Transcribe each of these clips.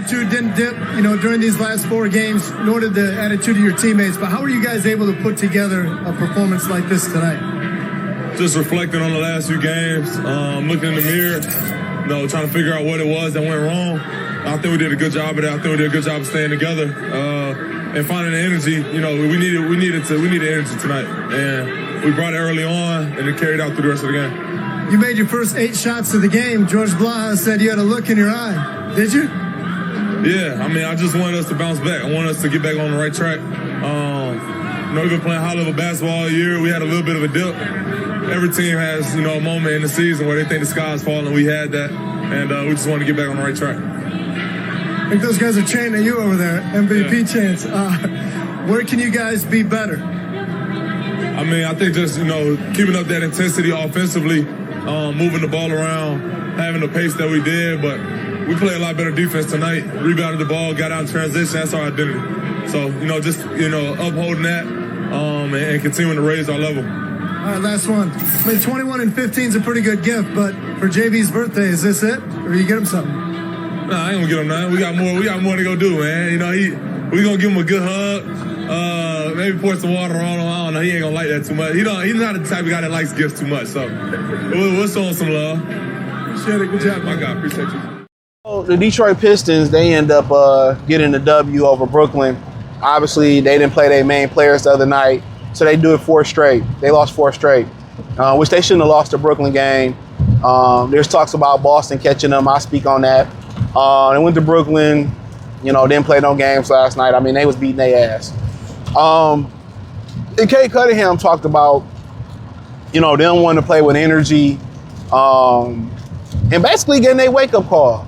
attitude didn't dip, during these last 4 games, nor did the attitude of your teammates. But how were you guys able to put together a performance like this tonight? Just reflecting on the last few games, looking in the mirror, trying to figure out what it was that went wrong. I think we did a good job of that. I think we did a good job of staying together and finding the energy. We needed energy tonight, and we brought it early on, and it carried out through the rest of the game. You made your first 8 shots of the game. George Blaha said you had a look in your eye. Did you? Yeah, I just wanted us to bounce back. I wanted us to get back on the right track. We've been playing high-level basketball all year. We had a little bit of a dip. Every team has, a moment in the season where they think the sky's falling. We had that, and we just wanted to get back on the right track. I think those guys are chanting you over there, MVP chants. Where can you guys be better? I think just, keeping up that intensity offensively, moving the ball around, having the pace that we did, but we played a lot better defense tonight, rebounded the ball, got out in transition. That's our identity. So, just, upholding that and continuing to raise our level. All right, last one. 21 and 15 is a pretty good gift, but for JV's birthday, is this it? Or you get him something? Nah, I ain't gonna get him nothing. We got more to go do, man. We gonna give him a good hug. Maybe pour some water on him. I don't know. He ain't gonna like that too much. He's not the type of guy that likes gifts too much. So we'll show him some love. Appreciate it. Good job, my guy. Appreciate you. The Detroit Pistons, they end up getting the W over Brooklyn. Obviously, they didn't play their main players the other night, so they do it 4 straight. They lost 4 straight, which they shouldn't have lost the Brooklyn game. There's talks about Boston catching them. I'll speak on that. They went to Brooklyn, didn't play no games last night. They was beating their ass. And Kay Cunningham talked about, them wanting to play with energy and basically getting their wake-up call.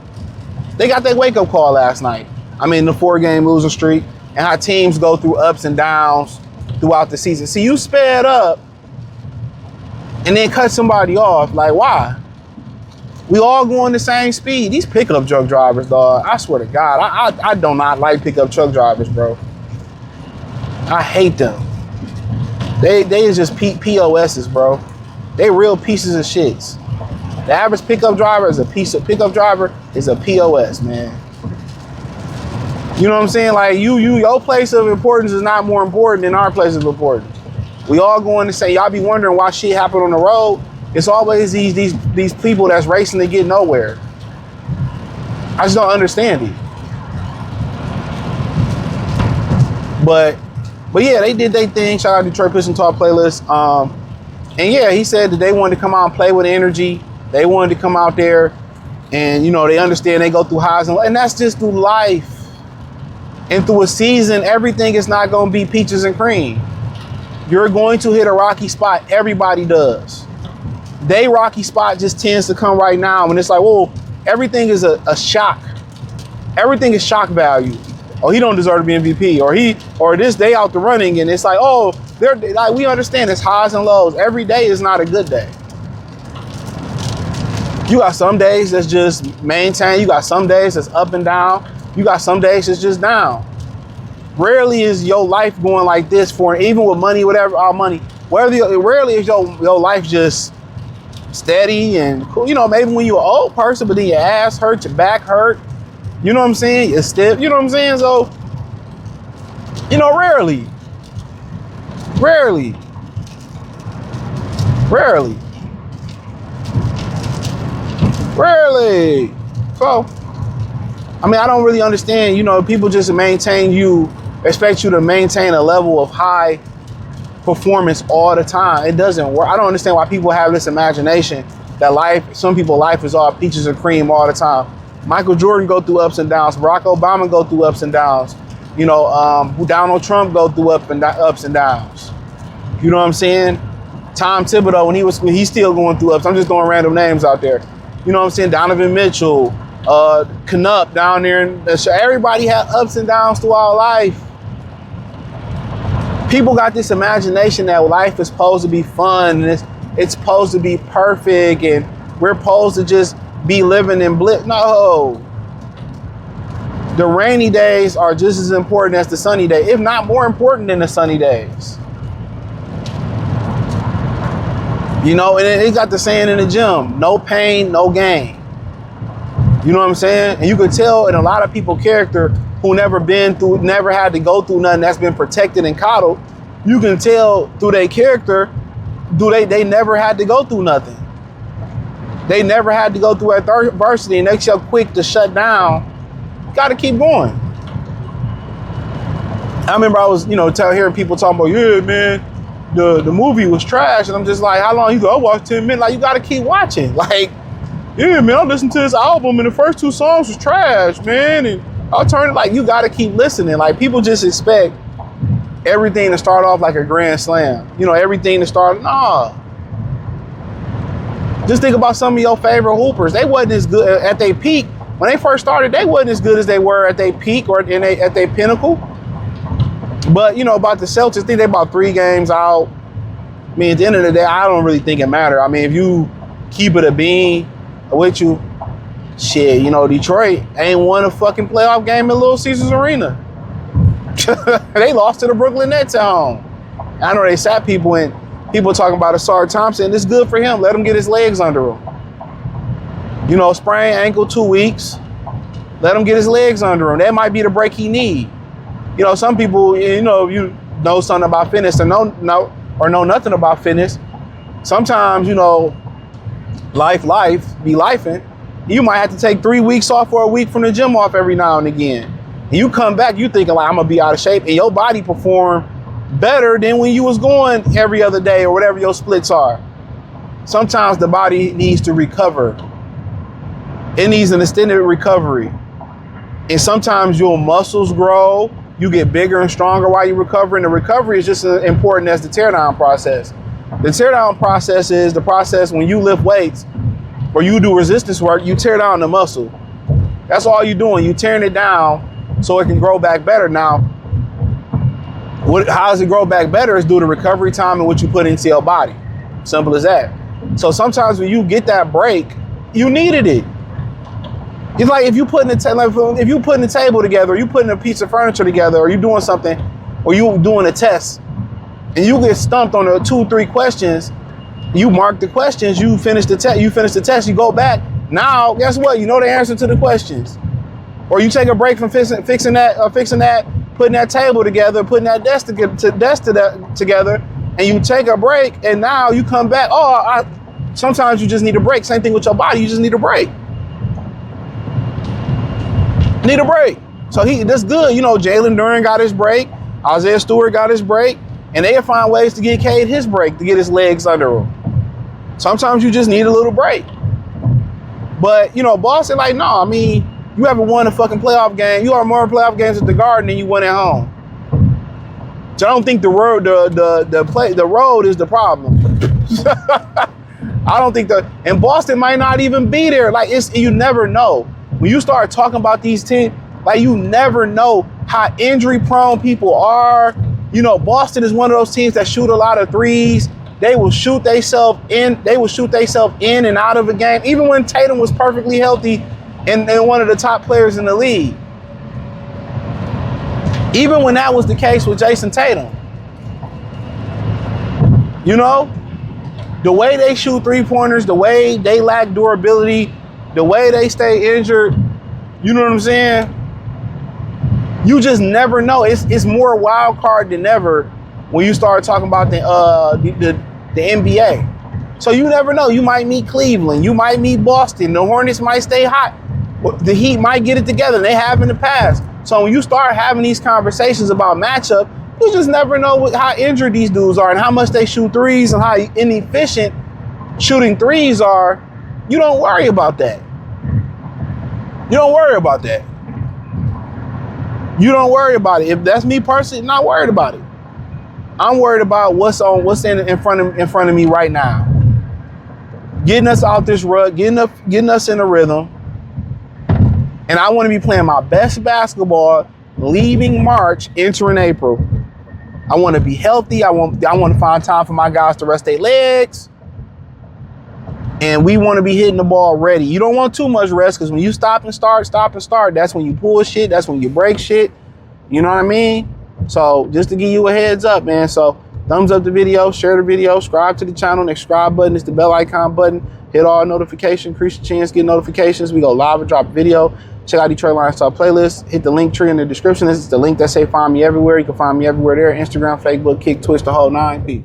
They got their wake-up call last night. The 4-game losing streak and how teams go through ups and downs throughout the season. See, you sped up and then cut somebody off. Like, why? We all going the same speed. These pickup truck drivers, dog, I swear to God, I do not like pickup truck drivers, bro. I hate them. They is just POSs, bro. They real pieces of shits. The average pickup driver is a POS, man. You know what I'm saying? Like your place of importance is not more important than our place of importance. We all going to say, y'all be wondering why shit happened on the road. It's always these people that's racing to get nowhere. I just don't understand it. But yeah, they did their thing. Shout out to Detroit Pistons Talk playlist. And yeah, he said that they wanted to come out and play with energy. They wanted to come out there and, they understand they go through highs and that's just through life. And through a season, everything is not going to be peaches and cream. You're going to hit a rocky spot. Everybody does. They rocky spot just tends to come right now. And it's like, whoa, everything is a shock. Everything is shock value. Oh, he don't deserve to be MVP. Or this day out the running. And it's like, oh, they're like, we understand it's highs and lows. Every day is not a good day. You got some days that's just maintain. You got some days that's up and down. You got some days that's just down. Rarely is your life going like this even with money, whatever, all money. Rarely is your life just steady and cool. Maybe when you're an old person, but then your ass hurt, your back hurt. You know what I'm saying? You're stiff. You know what I'm saying? So, rarely. So, I don't really understand, people just expect you to maintain a level of high performance all the time. It doesn't work. I don't understand why people have this imagination that some people's life is all peaches and cream all the time. Michael Jordan go through ups and downs. Barack Obama go through ups and downs. Donald Trump go through ups and downs. You know what I'm saying? Tom Thibodeau, when he's still going through ups. I'm just throwing random names out there. You know what I'm saying? Donovan Mitchell, Knupp down there. Everybody had ups and downs throughout life. People got this imagination that life is supposed to be fun and it's supposed to be perfect and we're supposed to just be living in bliss. No. The rainy days are just as important as the sunny days, if not more important than the sunny days. And they got the saying in the gym, no pain, no gain. You know what I'm saying? And you could tell in a lot of people's character who never had to go through nothing, that's been protected and coddled. You can tell through their character, they never had to go through nothing. They never had to go through adversity, and they so quick to shut down. Got to keep going. I remember I was, hearing people talking about, yeah, man, the movie was trash, and I'm just like, how long? You go, I watched 10 minutes. Like, you got to keep watching. Like, yeah, man, I listened to this album, and the first 2 songs was trash, man, and I'll turn it. Like, you got to keep listening. Like, people just expect everything to start off like a grand slam. Everything to start, nah. Just think about some of your favorite hoopers. They wasn't as good at their peak. When they first started, they wasn't as good as they were at their peak or at their pinnacle. But, about the Celtics, I think they're about 3 games out. I mean, at the end of the day, I don't really think it matters. I mean, if you keep it a bean with you, shit, Detroit ain't won a fucking playoff game in Little Caesars Arena. They lost to the Brooklyn Nets at home. I know they sat people in. People talking about Asar Thompson. It's good for him. Let him get his legs under him. Sprained ankle 2 weeks. Let him get his legs under him. That might be the break he need. Some people, if you know something about fitness or know nothing about fitness, sometimes, life be lifing. You might have to take 3 weeks off or a week from the gym off every now and again. And you come back, you thinking like, I'm gonna be out of shape, and your body perform better than when you was going every other day or whatever your splits are. Sometimes the body needs to recover. It needs an extended recovery. And sometimes your muscles grow, you get bigger and stronger while you recover. And the recovery is just as important as the teardown process. The teardown process is the process when you lift weights or you do resistance work, you tear down the muscle. That's all you're doing. You tearing it down so it can grow back better. Now, how does it grow back better is due to recovery time and what you put into your body. Simple as that. So sometimes when you get that break, you needed it. It's like if you putting the table together, or you putting a piece of furniture together, or you doing something, or you doing a test, and you get stumped on the 2-3 questions. You mark the questions. You finish the test. You go back. Now, guess what? You know the answer to the questions. Or you take a break from fixing that, putting that table together, putting that desk together, and you take a break, and now you come back. Sometimes you just need a break. Same thing with your body. You just need a break. Need a break. So that's good. Jalen Duren got his break. Isaiah Stewart got his break. And they'll find ways to get Cade his break, to get his legs under him. Sometimes you just need a little break. But, Boston, like, no, I mean, you haven't won a fucking playoff game. You are more playoff games at the Garden than you won at home. So I don't think the road is the problem. I don't think and Boston might not even be there. Like, you never know. When you start talking about these teams, like, you never know how injury prone people are. Boston is one of those teams that shoot a lot of threes. They will shoot themselves in. They will shoot themselves in and out of a game, even when Tatum was perfectly healthy and one of the top players in the league. Even when that was the case with Jason Tatum. The way they shoot 3-pointers, the way they lack durability, the way they stay injured, you know what I'm saying? You just never know. It's more wild card than ever when you start talking about the NBA. So you never know. You might meet Cleveland. You might meet Boston. The Hornets might stay hot. The Heat might get it together. They have in the past. So when you start having these conversations about matchup, you just never know how injured these dudes are and how much they shoot threes and how inefficient shooting threes are. You don't worry about that. You don't worry about that. You don't worry about it. If that's me personally, I'm not worried about it. I'm worried about what's in front of me right now. Getting us out this rut, getting us in a rhythm. And I want to be playing my best basketball leaving March, entering April. I want to be healthy. I want to find time for my guys to rest their legs. And we want to be hitting the ball ready. You don't want too much rest, because when you stop and start, that's when you pull shit. That's when you break shit. You know what I mean? So just to give you a heads up, man. So Thumbs up the video, share the video, subscribe to the channel. Next subscribe button is the bell icon button. Hit all notifications, increase your chance, get notifications. We go live and drop a video. Check out Detroit Lions Talk playlist. Hit the link tree in the description. This is the link that say find me everywhere. You can find me everywhere there. Instagram, Facebook, Kick, Twitch, the whole 9. Peace.